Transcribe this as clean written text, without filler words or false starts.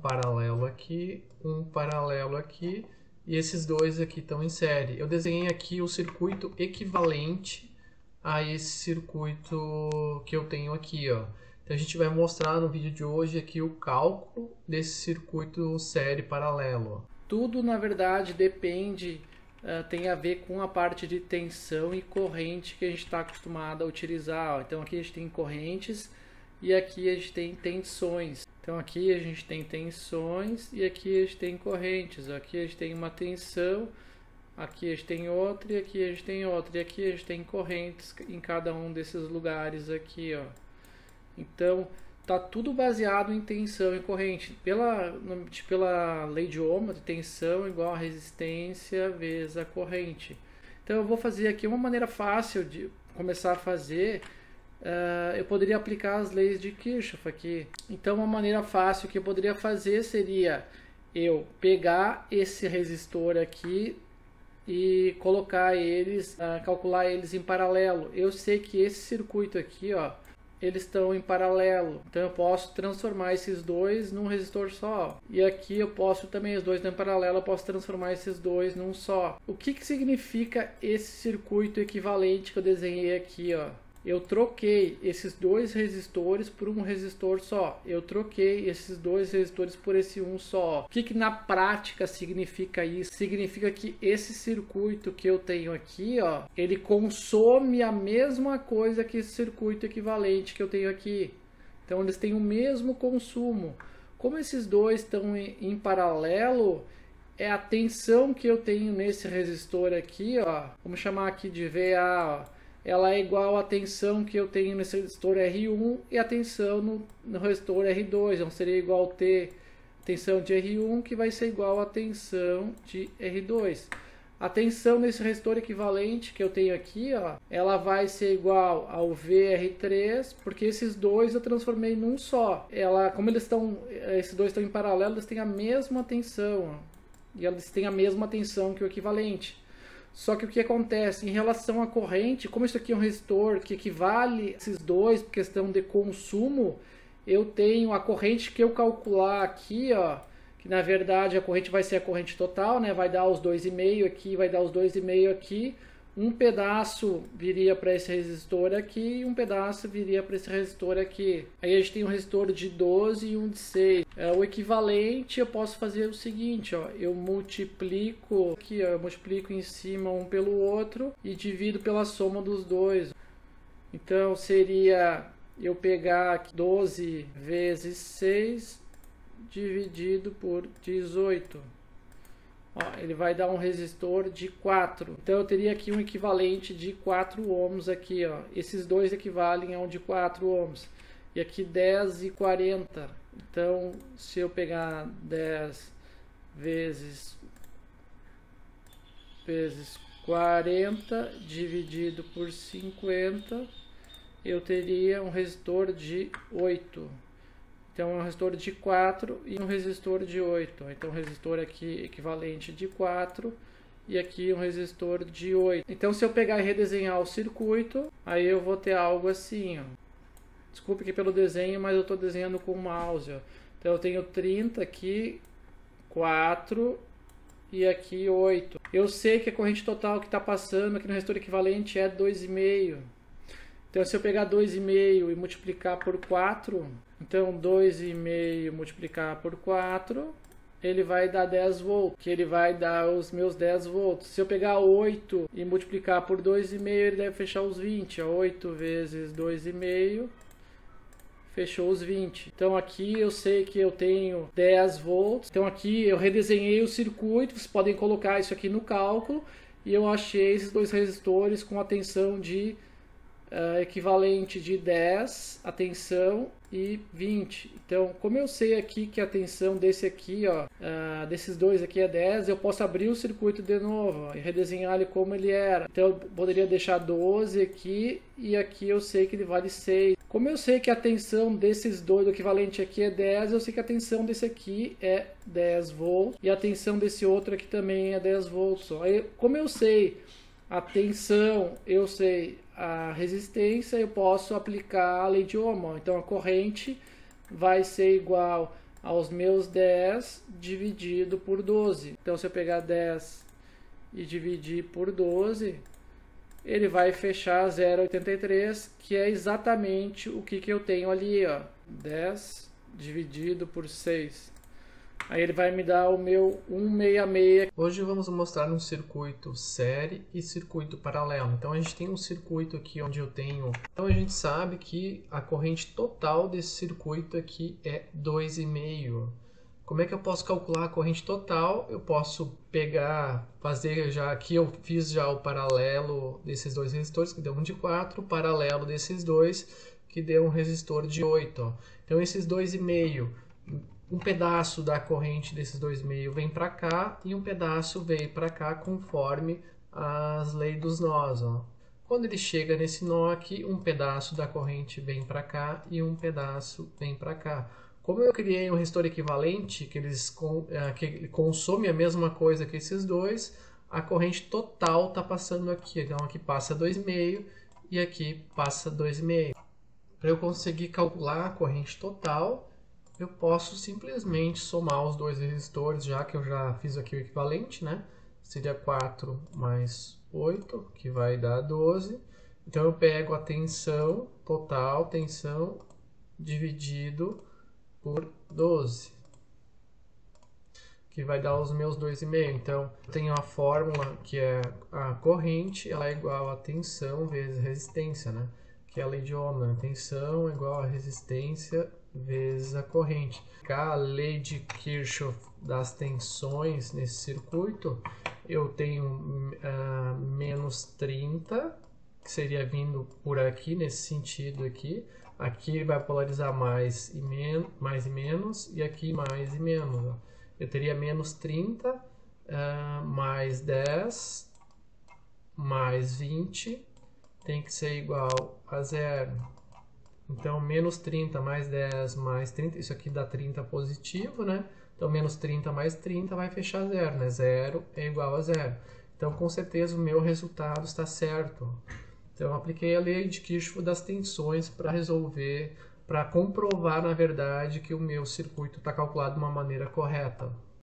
paralelo aqui, e esses dois aqui estão em série. Eu desenhei aqui o circuito equivalente a esse circuito que eu tenho aqui, ó. Então a gente vai mostrar no vídeo de hoje aqui o cálculo desse circuito série paralelo. Tudo na verdade depende, tem a ver com a parte de tensão e corrente que a gente está acostumado a utilizar, ó. Então aqui a gente tem correntes e aqui a gente tem tensões. Então aqui a gente tem tensões e aqui a gente tem correntes. Aqui a gente tem uma tensão, aqui a gente tem outra e aqui a gente tem outra. E aqui a gente tem correntes em cada um desses lugares aqui, ó. Então tá tudo baseado em tensão e corrente. Pela lei de Ohm, tensão igual a resistência vezes a corrente. Então eu vou fazer aqui uma maneira fácil de começar a fazer. Eu poderia aplicar as leis de Kirchhoff aqui. Então uma maneira fácil que eu poderia fazer seria eu pegar esse resistor aqui e colocar eles, calcular eles em paralelo. Eu sei que esse circuito aqui, ó, eles estão em paralelo, então eu posso transformar esses dois num resistor só. E aqui eu posso também, os dois estão em paralelo, eu posso transformar esses dois num só. O que significa esse circuito equivalente que eu desenhei aqui, ó? Eu troquei esses dois resistores por um resistor só. Eu troquei esses dois resistores por esse um só. O que na prática significa isso? Significa que esse circuito que eu tenho aqui, ó, ele consome a mesma coisa que esse circuito equivalente que eu tenho aqui. Então eles têm o mesmo consumo. Como esses dois estão em paralelo, é a tensão que eu tenho nesse resistor aqui, ó. Vamos chamar aqui de VA, ó. Ela é igual à tensão que eu tenho nesse resistor R1 e a tensão no resistor R2. Então seria igual a ter tensão de R1 que vai ser igual à tensão de R2. A tensão nesse resistor equivalente que eu tenho aqui, ó, ela vai ser igual ao VR3, porque esses dois eu transformei num só. Como esses dois estão em paralelo, eles têm a mesma tensão, ó, e eles têm a mesma tensão que o equivalente. Só que o que acontece em relação à corrente, como isso aqui é um resistor que equivale a esses dois por questão de consumo, eu tenho a corrente que eu calcular aqui, ó, que na verdade a corrente vai ser a corrente total, né? Vai dar os 2,5 aqui, vai dar os 2,5 aqui. Um pedaço viria para esse resistor aqui e um pedaço viria para esse resistor aqui. Aí a gente tem um resistor de 12 e um de 6. O equivalente eu posso fazer o seguinte, ó, eu multiplico aqui, ó, eu multiplico em cima um pelo outro e divido pela soma dos dois. Então seria eu pegar 12 vezes 6 dividido por 18. Ó, ele vai dar um resistor de 4. Então eu teria aqui um equivalente de 4 ohms aqui, ó. Esses dois equivalem a um de 4 ohms. E aqui 10 e 40. Então se eu pegar 10 vezes 40 dividido por 50, eu teria um resistor de 8. Então é um resistor de 4 e um resistor de 8. Então um resistor aqui equivalente de 4 e aqui um resistor de 8. Então se eu pegar e redesenhar o circuito, aí eu vou ter algo assim, ó. Desculpe aqui pelo desenho, mas eu estou desenhando com o mouse, ó. Então eu tenho 30 aqui, 4 e aqui 8. Eu sei que a corrente total que está passando aqui no resistor equivalente é 2,5. Então se eu pegar 2,5 e multiplicar por 4, então 2,5 multiplicar por 4, ele vai dar 10 volts, que ele vai dar os meus 10 volts. Se eu pegar 8 e multiplicar por 2,5, ele deve fechar os 20. 8 vezes 2,5 fechou os 20. Então aqui eu sei que eu tenho 10 volts. Então aqui eu redesenhei o circuito, vocês podem colocar isso aqui no cálculo, e eu achei esses dois resistores com a tensão de equivalente de 10, a tensão, e 20. Então, como eu sei aqui que a tensão desse aqui, ó, desses dois aqui é 10, eu posso abrir o circuito de novo, ó, e redesenhar ele como ele era. Então, eu poderia deixar 12 aqui, e aqui eu sei que ele vale 6. Como eu sei que a tensão desses dois, do equivalente aqui é 10, eu sei que a tensão desse aqui é 10 volts, e a tensão desse outro aqui também é 10 volts. Ó. Aí, como eu sei a tensão, eu sei a resistência, eu posso aplicar a lei de Ohm. Então a corrente vai ser igual aos meus 10 dividido por 12. Então, se eu pegar 10 e dividir por 12, ele vai fechar 0,83, que é exatamente o que eu tenho ali, ó, 10 dividido por 6. Aí ele vai me dar o meu 166. Hoje vamos mostrar um circuito série e circuito paralelo. Então a gente tem um circuito aqui onde eu tenho... Então a gente sabe que a corrente total desse circuito aqui é 2,5. Como é que eu posso calcular a corrente total? Eu posso pegar, fazer já aqui, eu fiz já o paralelo desses dois resistores, que deu um de 4, o paralelo desses dois, que deu um resistor de 8. Ó. Então esses 2,5, um pedaço da corrente desses 2,5 vem para cá e um pedaço veio para cá conforme as leis dos nós. Ó. Quando ele chega nesse nó aqui, um pedaço da corrente vem para cá e um pedaço vem para cá. Como eu criei um resistor equivalente, que consome a mesma coisa que esses dois, a corrente total está passando aqui. Então aqui passa 2,5 e aqui passa 2,5. Para eu conseguir calcular a corrente total, eu posso simplesmente somar os dois resistores, já que eu já fiz aqui o equivalente, né? Seria 4 mais 8, que vai dar 12. Então eu pego a tensão, total tensão, dividido por 12, que vai dar os meus 2,5. Então, eu tenho a fórmula que é a corrente, ela é igual a tensão vezes resistência, né? Que é a lei de Ohm, né? Tensão é igual a resistência vezes a corrente. A lei de Kirchhoff das tensões nesse circuito, eu tenho menos 30, que seria vindo por aqui, nesse sentido aqui. Aqui vai polarizar mais e menos, e aqui mais e menos. Ó. Eu teria menos 30, mais 10, mais 20, tem que ser igual a 0. Então, menos 30 mais 10 mais 30, isso aqui dá 30 positivo, né? Então, menos 30 mais 30 vai fechar 0, né? 0 é igual a 0. Então, com certeza, o meu resultado está certo. Então, eu apliquei a lei de Kirchhoff das tensões para resolver, para comprovar, na verdade, que o meu circuito está calculado de uma maneira correta.